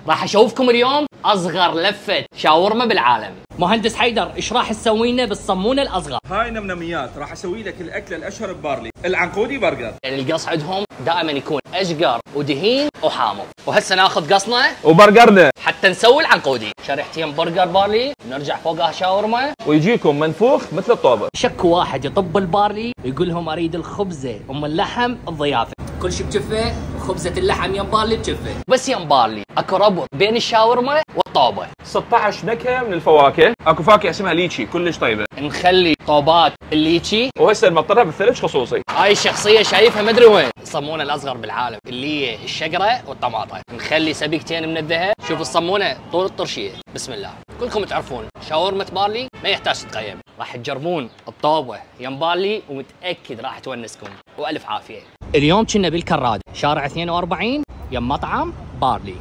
راح اشوفكم اليوم اصغر لفه شاورما بالعالم. مهندس حيدر ايش راح تسوي لنا بالصمونه الاصغر؟ هاي نمنميات، راح اسوي لك الاكله الاشهر ببارلي، العنقودي برجر. يعني القص عندهم دائما يكون اشقر ودهين وحامض، وهسه ناخذ قصنا وبرجرنا حتى نسوي العنقودي. شريحتين برجر بارلي، نرجع فوقها شاورما، ويجيكم منفوخ مثل الطابه. شك واحد يطب البارلي يقول لهم اريد الخبزه ام اللحم الضيافه، كل شيء بجفه وخبزه اللحم يم بارلي بجفه. بس يم بارلي اكو ربط بين الشاورما والطابه. 16 نكهه من الفواكه، اكو فاكهه اسمها ليتشي كلش طيبه. نخلي طوبات الليتشي، وهسه نمطرها بالثلج خصوصي. هاي الشخصيه شايفها مدري وين. الصمونه الاصغر بالعالم اللي هي الشقره والطماطه. نخلي سبيكتين من الذهب. شوف الصمونه طول الطرشيه. بسم الله. كلكم تعرفون شاورما بارلي ما يحتاج تقيم. راح تجربون الطوبه يم بارلي ومتاكد راح تونسكم. والف عافيه. اليوم كنا بالكراد شارع 42 يم مطعم بارلي.